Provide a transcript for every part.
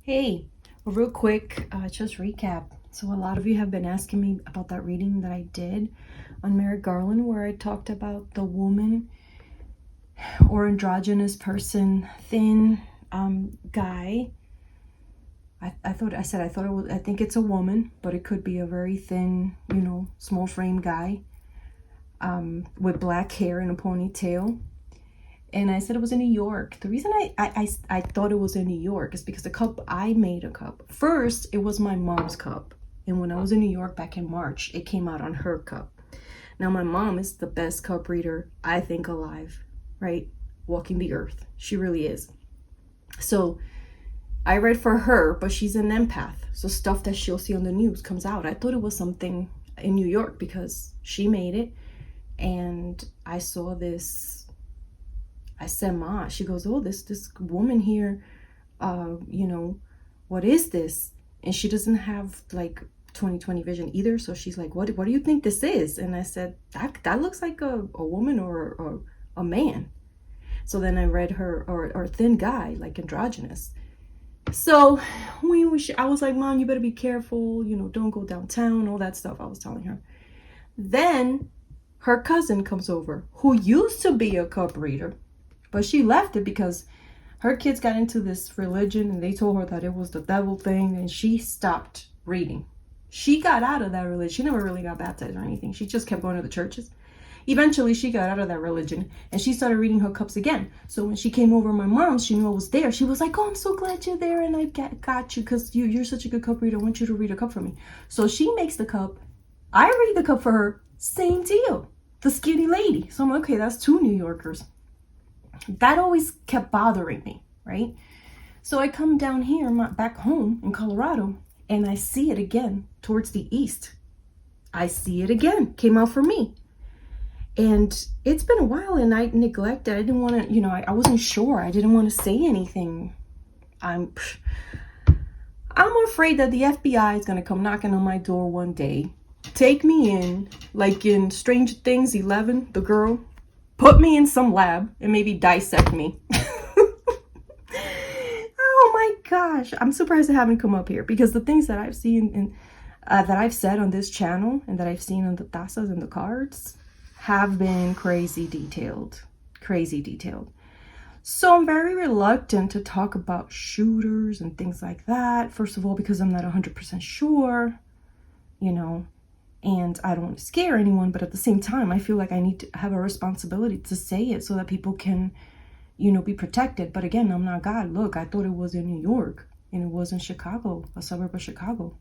Hey, real quick, just recap. So a lot of you have been asking me about that reading that I did on Merrick Garland, where I talked about the woman or androgynous person, thin guy. I thought it was. I think it's a woman, but it could be a very thin, small frame guy with black hair and a ponytail. And I said it was in New York. The reason I thought it was in New York is because the cup, I made a cup. First, it was my mom's cup. And when I was in New York back in March, it came out on her cup. Now, my mom is the best cup reader, I think, alive, right? Walking the earth. She really is. So I read for her, but she's an empath. So stuff that she'll see on the news comes out. I thought it was something in New York because she made it. And I saw this. I said, Ma, she goes, oh, this woman here, what is this? And she doesn't have like 20/20 vision either. So she's like, what do you think this is? And I said, that looks like a woman or a man. So then I read her, or thin guy, like androgynous. So I was like, Mom, you better be careful, don't go downtown, all that stuff I was telling her. Then her cousin comes over, who used to be a cup reader. But she left it because her kids got into this religion and they told her that it was the devil thing, and she stopped reading. She got out of that religion. She never really got baptized or anything. She just kept going to the churches. Eventually, she got out of that religion and she started reading her cups again. So when she came over my mom's, she knew I was there. She was like, oh, I'm so glad you're there and I got you because you're such a good cup reader. I want you to read a cup for me. So she makes the cup. I read the cup for her. Same deal. The skinny lady. So I'm like, okay, that's two New Yorkers. That always kept bothering me, right? So I come down here, back home in Colorado, and I see it again towards the east. I see it again, came out for me. And it's been a while and I neglected. I didn't want to, I wasn't sure. I didn't want to say anything. I'm afraid that the FBI is going to come knocking on my door one day, take me in, like in Stranger Things 11, the girl, put me in some lab and maybe dissect me. Oh my gosh. I'm surprised I haven't come up here because the things that I've seen and that I've said on this channel and that I've seen on the tazas and the cards have been crazy detailed. So I'm very reluctant to talk about shooters and things like that. First of all, because I'm not 100% sure, and I don't want to scare anyone, but at the same time, I feel like I need to have a responsibility to say it so that people can, be protected. But again, I'm not God. Look, I thought it was in New York and it was in Chicago, a suburb of Chicago.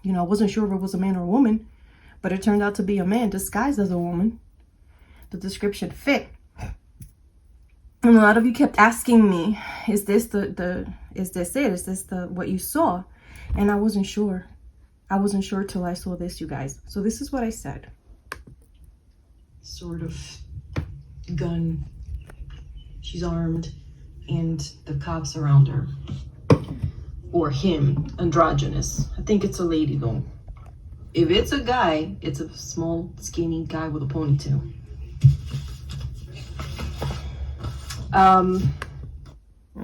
I wasn't sure if it was a man or a woman, but it turned out to be a man disguised as a woman. The description fit. And a lot of you kept asking me, is this is this it? Is this what you saw? And I wasn't sure. I wasn't sure till I saw this, you guys. So this is what I said. Sort of gun. She's armed and the cops around her. Or him, androgynous. I think it's a lady though. If it's a guy, it's a small, skinny guy with a ponytail.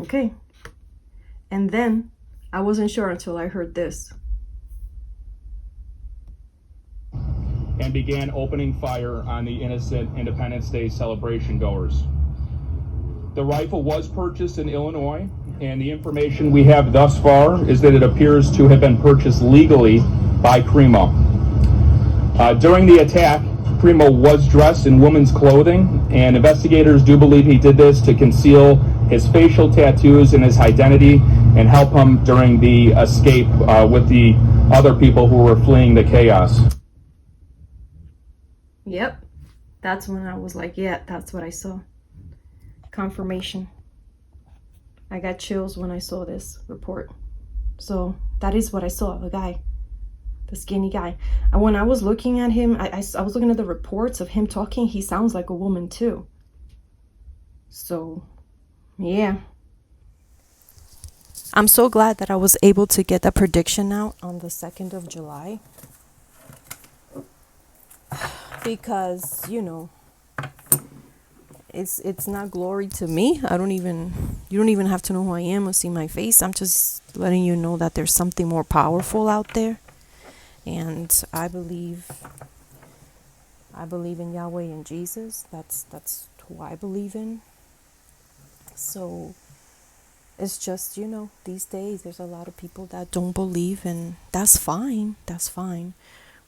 Okay. And then I wasn't sure until I heard this. And began opening fire on the innocent Independence Day celebration goers. The rifle was purchased in Illinois, and the information we have thus far is that it appears to have been purchased legally by Primo. During the attack, Primo was dressed in women's clothing, and investigators do believe he did this to conceal his facial tattoos and his identity and help him during the escape with the other people who were fleeing the chaos. Yep, that's when I was like, yeah, that's what I saw. Confirmation. I got chills when I saw this report. So that is what I saw, the guy, the skinny guy. And when I was looking at him, I was looking at the reports of him talking. He sounds like a woman too. So, yeah. I'm so glad that I was able to get that prediction out on the 2nd of July. Because, it's not glory to me. You don't even have to know who I am or see my face. I'm just letting you know that there's something more powerful out there. And I believe in Yahweh and Jesus. That's who I believe in. So it's just, these days there's a lot of people that don't believe, and that's fine. That's fine.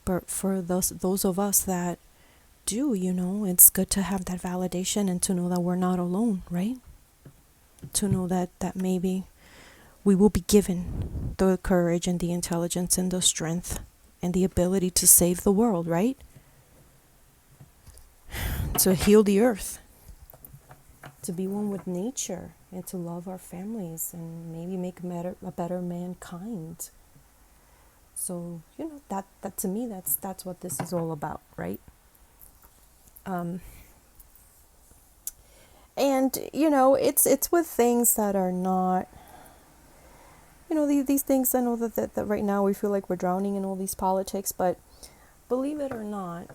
But for those of us that do, it's good to have that validation and to know that we're not alone, right? To know that maybe we will be given the courage and the intelligence and the strength and the ability to save the world, right? To heal the earth, to be one with nature, and to love our families and maybe make a better mankind. So, that to me, that's what this is all about, right? And it's with things that are not, these things. I know that right now we feel like we're drowning in all these politics, but believe it or not,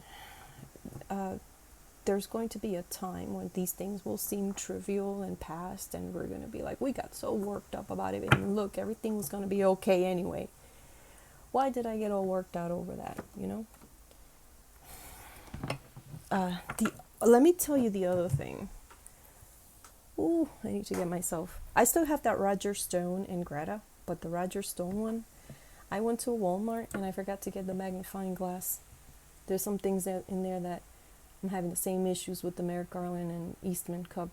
there's going to be a time when these things will seem trivial and past, and we're going to be like, we got so worked up about it, and look, everything was going to be okay anyway. Why did I get all worked out over that, Let me tell you the other thing. Ooh, I need to get myself... I still have that Roger Stone and Greta, but the Roger Stone one, I went to a Walmart and I forgot to get the magnifying glass. There's some things in there that I'm having the same issues with the Merrick Garland and Eastman cup.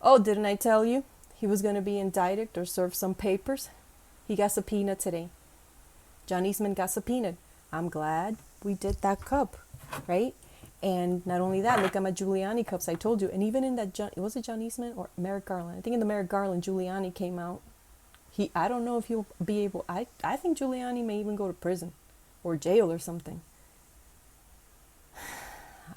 Oh, didn't I tell you? He was going to be indicted or serve some papers. He got subpoenaed today. John Eastman got subpoenaed. I'm glad we did that cup, right? And not only that, look at my Giuliani cups, I told you. And even in that, was it John Eastman or Merrick Garland? I think in the Merrick Garland, Giuliani came out. I don't know if he'll be able... I think Giuliani may even go to prison or jail or something.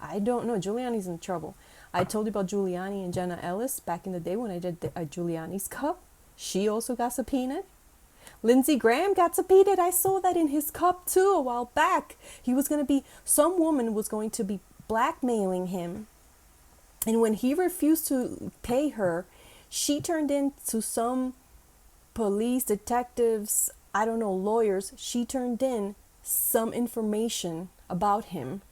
I don't know. Giuliani's in trouble. I told you about Giuliani and Jenna Ellis back in the day when I did Giuliani's cup. She also got subpoenaed. Lindsey Graham got subpoenaed. I saw that in his cup too a while back. Some woman was going to be blackmailing him. And when he refused to pay her, she turned into some police detectives, I don't know, lawyers. She turned in some information about him.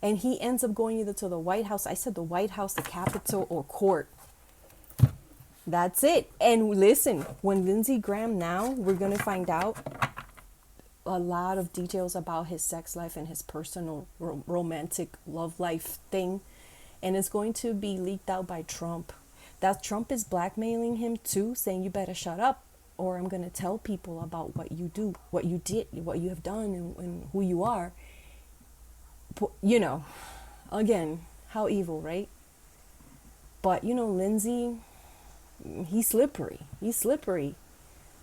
And he ends up going either to the White House. I said the White House, the Capitol, or court. That's it. And listen, when Lindsey Graham now, we're going to find out a lot of details about his sex life and his personal romantic love life thing. And it's going to be leaked out by Trump. That Trump is blackmailing him too, saying you better shut up or I'm going to tell people about what you do, what you did, what you have done and who you are. Again, how evil, right? But, Lindsey... He's slippery.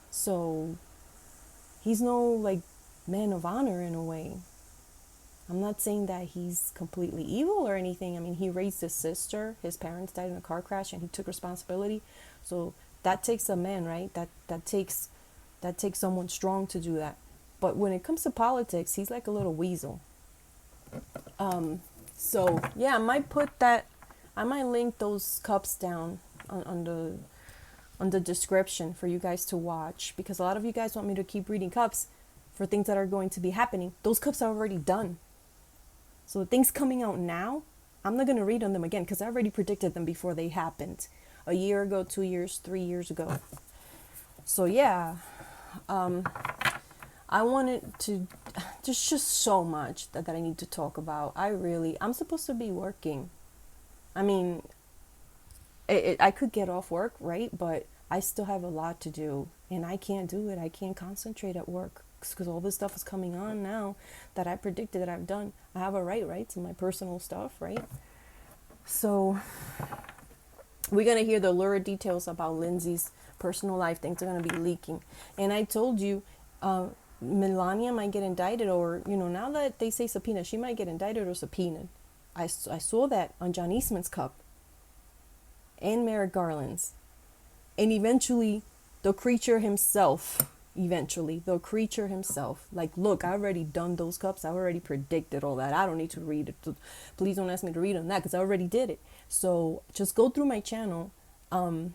So he's no man of honor in a way. I'm not saying that he's completely evil or anything. I mean, he raised his sister. His parents died in a car crash and he took responsibility. So that takes a man, right? That takes someone strong to do that. But when it comes to politics, he's like a little weasel. So yeah, I might link those cups down on the description for you guys to watch, because a lot of you guys want me to keep reading cups for things that are going to be happening. Those cups are already done. So the things coming out now, I'm not going to read on them again because I already predicted them before they happened. A year ago, 2 years, 3 years ago. So yeah, I wanted to... There's just so much that I need to talk about. I'm supposed to be working. I mean... I could get off work, right? But I still have a lot to do and I can't do it. I can't concentrate at work because all this stuff is coming on now that I predicted that I've done. I have a right to my personal stuff, right? So we're going to hear the lurid details about Lindsay's personal life. Things are going to be leaking. And I told you, Melania might get indicted or, now that they say subpoena, she might get indicted or subpoenaed. I saw that on John Eastman's cup. And Merrick Garland's. And eventually the creature himself, eventually, the creature himself. Like, look, I already done those cups. I already predicted all that. I don't need to read it. Please don't ask me to read on that because I already did it. So just go through my channel, and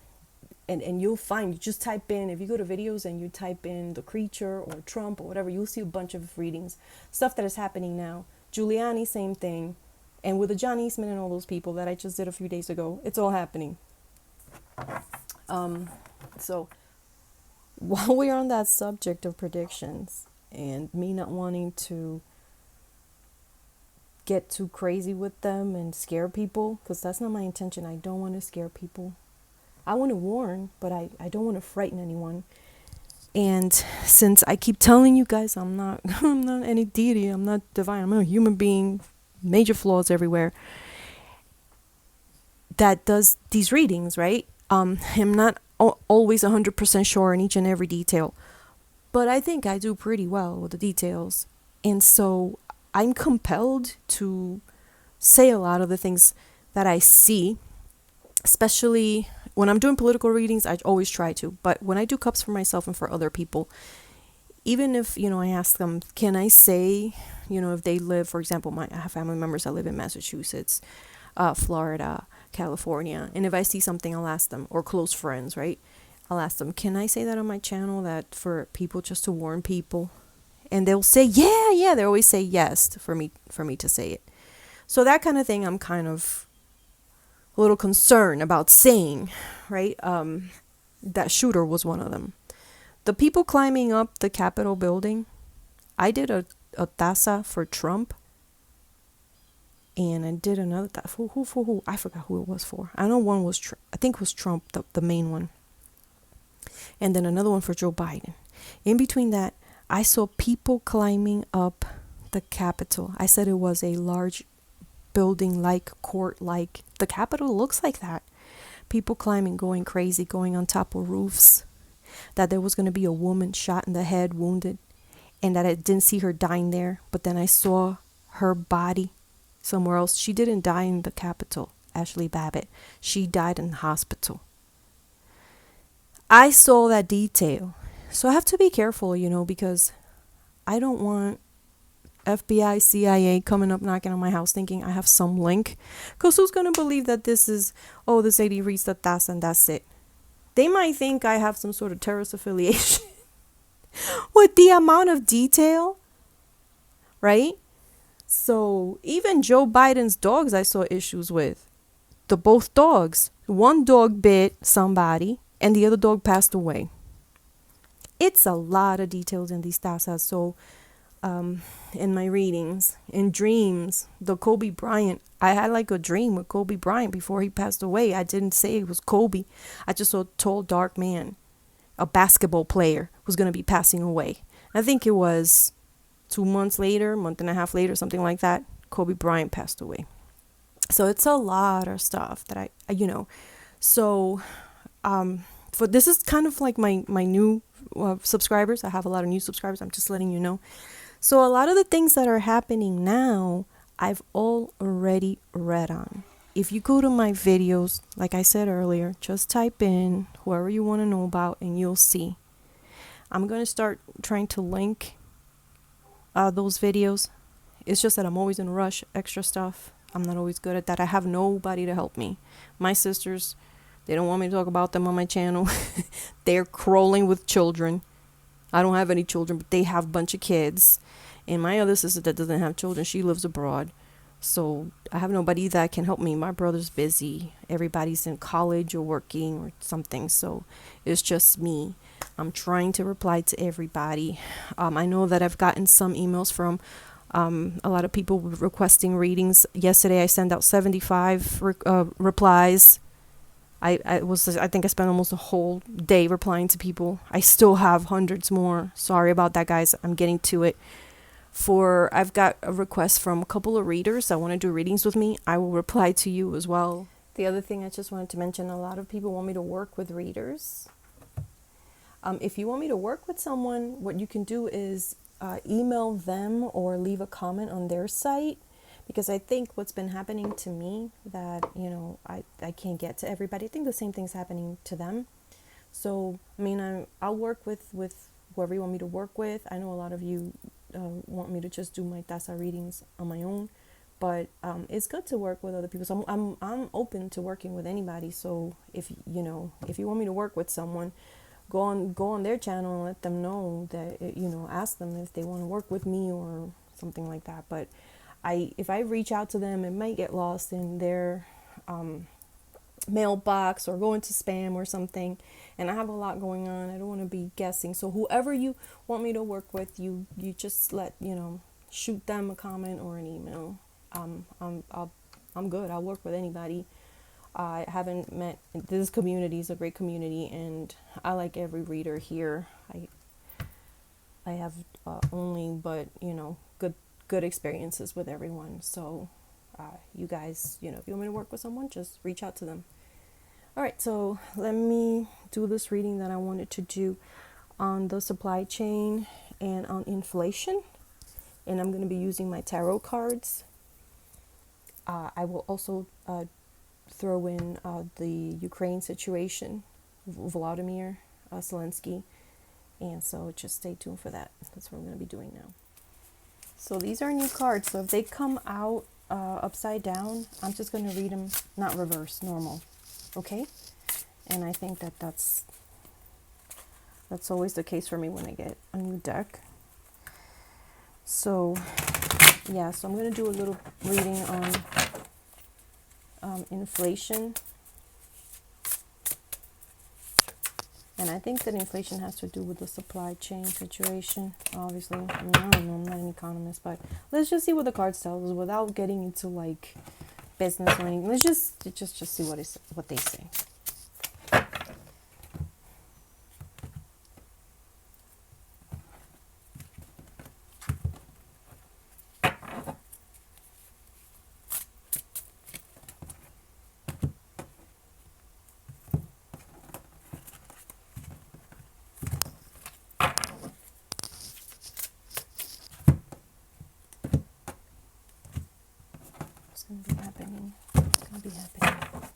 you'll find, you just type in, if you go to videos and you type in the creature or Trump or whatever, you'll see a bunch of readings, stuff that is happening now. Giuliani, same thing. And with the John Eastman and all those people that I just did a few days ago, it's all happening. So while we're on that subject of predictions and me not wanting to get too crazy with them and scare people, because that's not my intention. I don't want to scare people. I want to warn, but I don't want to frighten anyone. And since I keep telling you guys I'm not any deity, I'm not divine, I'm a human being, major flaws everywhere, that does these readings, right? I'm not always 100% sure in each and every detail, but I think I do pretty well with the details. And so I'm compelled to say a lot of the things that I see, especially when I'm doing political readings. I always try to, but when I do cups for myself and for other people, even if, I ask them, can I say, if they live, for example, I have family members that live in Massachusetts, Florida, California, and if I see something, I'll ask them, or close friends, right? I'll ask them, can I say that on my channel, that for people, just to warn people? And they'll say, yeah, they always say yes for me to say it. So that kind of thing, I'm kind of a little concerned about saying, right? That shooter was one of them. The people climbing up the Capitol building, I did a taza for Trump, and I did another for who? I forgot who it was for. I know one was, I think it was Trump, the main one. And then another one for Joe Biden. In between that, I saw people climbing up the Capitol. I said it was a large building-like, court-like. The Capitol looks like that. People climbing, going crazy, going on top of roofs. That there was going to be a woman shot in the head, wounded, and that I didn't see her dying there, but then I saw her body somewhere else. She didn't die in the Capitol, Ashley Babbitt. She died in the hospital. I saw that detail. So I have to be careful, because I don't want FBI, CIA coming up knocking on my house thinking I have some link. Because who's going to believe that this lady reads the task and that's it? They might think I have some sort of terrorist affiliation with the amount of detail, right? So even Joe Biden's dogs I saw issues with. Both dogs. One dog bit somebody and the other dog passed away. It's a lot of details in these tazas. So in my readings, in dreams, the Kobe Bryant, I had like a dream with Kobe Bryant before he passed away. I didn't say it was Kobe. I just saw a tall, dark man, a basketball player who's going to be passing away. I think it was 2 months later, month and a half later, something like that, Kobe Bryant passed away. So it's a lot of stuff that so for this is kind of like my new subscribers. I have a lot of new subscribers. I'm just letting you know. So a lot of the things that are happening now, I've already read on. If you go to my videos, like I said earlier, just type in whoever you want to know about and you'll see. I'm going to start trying to link those videos. It's just that I'm always in a rush, extra stuff. I'm not always good at that. I have nobody to help me. My sisters, they don't want me to talk about them on my channel. They're crawling with children. I don't have any children, but they have a bunch of kids. And my other sister that doesn't have children, she lives abroad. So I have nobody that can help me. My brother's busy. Everybody's in college or working or something. So it's just me. I'm trying to reply to everybody. I know that I've gotten some emails from a lot of people requesting readings. Yesterday I sent out 75 replies. I think I spent almost a whole day replying to people. I still have hundreds more. Sorry about that, guys. I'm getting to it. I've got a request from a couple of readers that want to do readings with me. I will reply to you as well. The other thing I just wanted to mention, a lot of people want me to work with readers. If you want me to work with someone, what you can do is email them or leave a comment on their site. Because I think what's been happening to me that, I can't get to everybody. I think the same thing's happening to them. So, I'll work with whoever you want me to work with. I know a lot of you want me to just do my Tasa readings on my own, but it's good to work with other people. So I'm open to working with anybody. So if you want me to work with someone, go on their channel and let them know that, ask them if they want to work with me or something like that. But if I reach out to them, it might get lost in their mailbox or go into spam or something, and I have a lot going on. I don't want to be guessing. So whoever you want me to work with, you just shoot them a comment or an email. I'm good. I'll work with anybody. I haven't met, this community is a great community, and I like every reader here. I have only but good experiences with everyone. So you guys, if you want me to work with someone, just reach out to them. All right, so let me do this reading that I wanted to do on the supply chain and on inflation. And I'm going to be using my tarot cards. I will also throw in the Ukraine situation, Volodymyr Zelensky. And so just stay tuned for that. That's what I'm going to be doing now. So these are new cards. So if they come out upside down, I'm just going to read them, not reverse, normal. Okay? And I think that's always the case for me when I get a new deck. So, yeah, so I'm going to do a little reading on inflation. And I think that inflation has to do with the supply chain situation, obviously. I don't know, I'm not an economist, but let's just see what the cards tell us without getting into like business or anything. Let's just see what they say. What's going to be happening? What's going to be happening?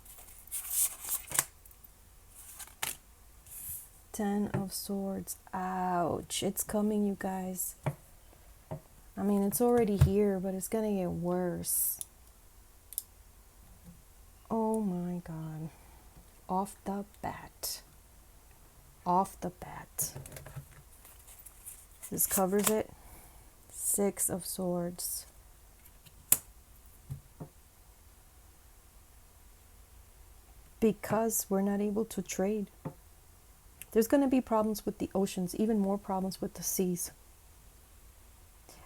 10 of Swords. Ouch. It's coming, you guys. I mean, it's already here, but it's going to get worse. Oh my God. Off the bat. Off the bat. This covers it. 6 of Swords. Because we're not able to trade. There's going to be problems with the oceans, even more problems with the seas.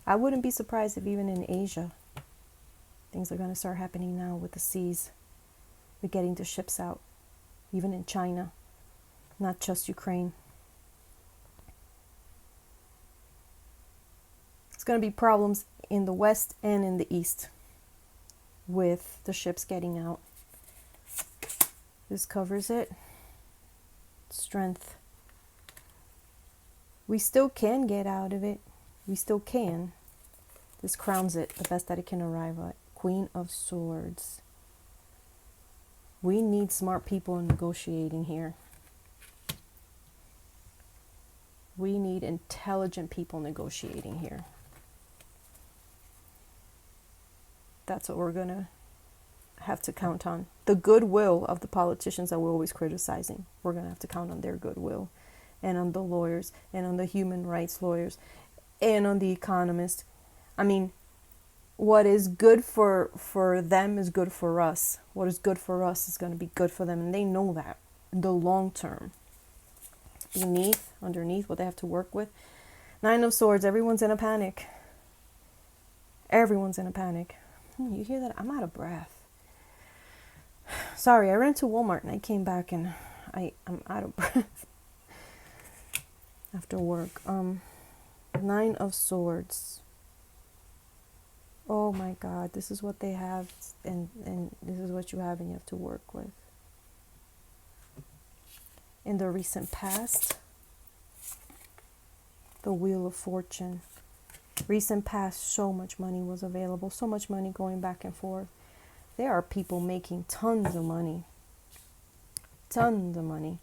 I wouldn't be surprised if even in Asia, things are going to start happening now with the seas. We're getting the ships out, even in China, not just Ukraine. It's going to be problems in the west and in the east with the ships getting out. This covers it. Strength. We still can get out of it. We still can. This crowns it the best that it can arrive at. Queen of Swords. We need smart people negotiating here. We need intelligent people negotiating here. That's what we're going to have to count on. The goodwill of the politicians that we're always criticizing. We're going to have to count on their goodwill, and on the lawyers, and on the human rights lawyers, and on the economists. I mean, what is good for them is good for us. What is good for us is going to be good for them, and they know that in the long term. Underneath, what they have to work with. 9 of Swords. Everyone's in a panic. Everyone's in a panic. You hear that? I'm out of breath. Sorry, I ran to Walmart and I came back and I'm out of breath after work. 9 of Swords. Oh my God, this is what they have, and this is what you have and you have to work with. In the recent past, the Wheel of Fortune. Recent past, so much money was available, so much money going back and forth. There are people making tons of money. Tons of money.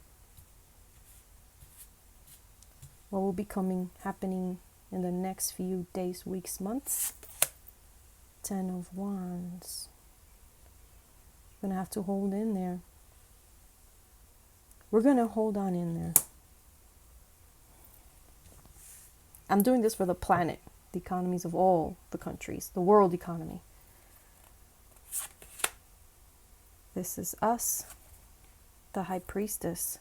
what will be happening in the next few days, weeks, months. 10 of Wands. Gonna have to hold in there. We're gonna hold on in there. I'm doing this for the planet, the economies of all the countries, the world economy. This is us, the High Priestess.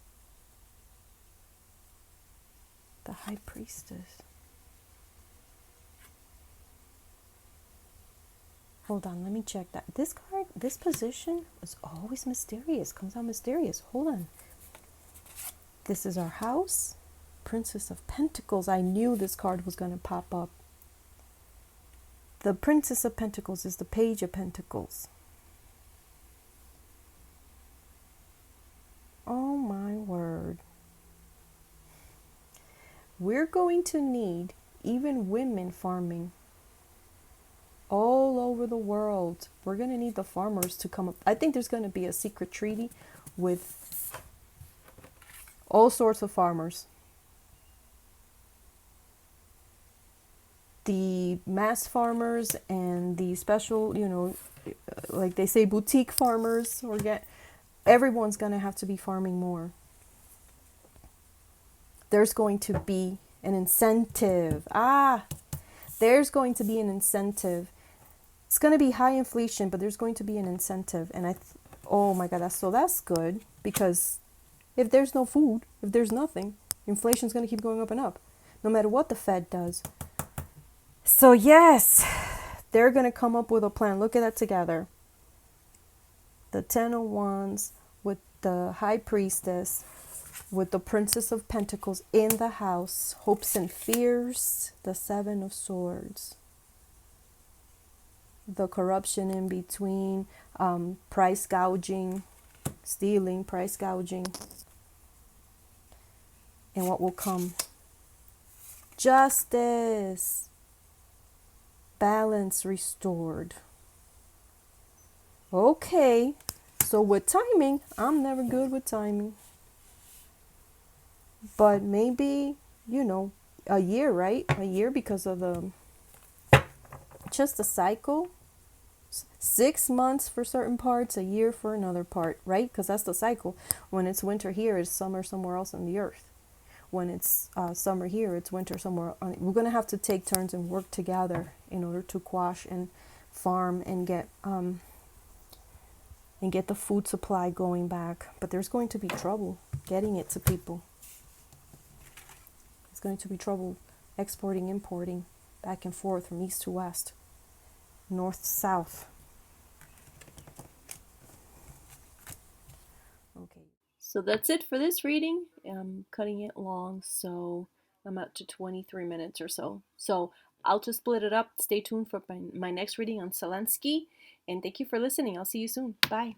The High Priestess. Hold on, let me check that. This card, this position is always mysterious, comes out mysterious. Hold on. This is our house. Princess of Pentacles. I knew this card was going to pop up. The Princess of Pentacles is the Page of Pentacles. Oh my word. We're going to need even women farming all over the world. We're going to need the farmers to come up. I think there's going to be a secret treaty with all sorts of farmers. The mass farmers and the special, like they say, boutique farmers, everyone's going to have to be farming more. There's going to be an incentive. There's going to be an incentive. It's going to be high inflation, but there's going to be an incentive. And oh my God, that's good, because if there's no food, if there's nothing, inflation's going to keep going up and up, no matter what the Fed does. So yes, they're going to come up with a plan. Look at that together. The 10 of Wands with the High Priestess, with the Princess of Pentacles in the house, hopes and fears, the 7 of Swords. The corruption in between, price gouging, stealing, price gouging. And what will come? Justice. Balance restored. Okay, so with timing, I'm never good with timing. But maybe, a year, right? A year, because of just the cycle. 6 months for certain parts, a year for another part, right? Because that's the cycle. When it's winter here, it's summer somewhere else on the earth. When it's summer here, it's winter somewhere. We're going to have to take turns and work together in order to quash and farm and get the food supply going back. But there's going to be trouble getting it to people. There's going to be trouble exporting, importing, back and forth from east to west, north to south. Okay. So that's it for this reading. I'm cutting it long, so I'm up to 23 minutes or so. So I'll just split it up. Stay tuned for my next reading on Zelensky. And thank you for listening. I'll see you soon. Bye.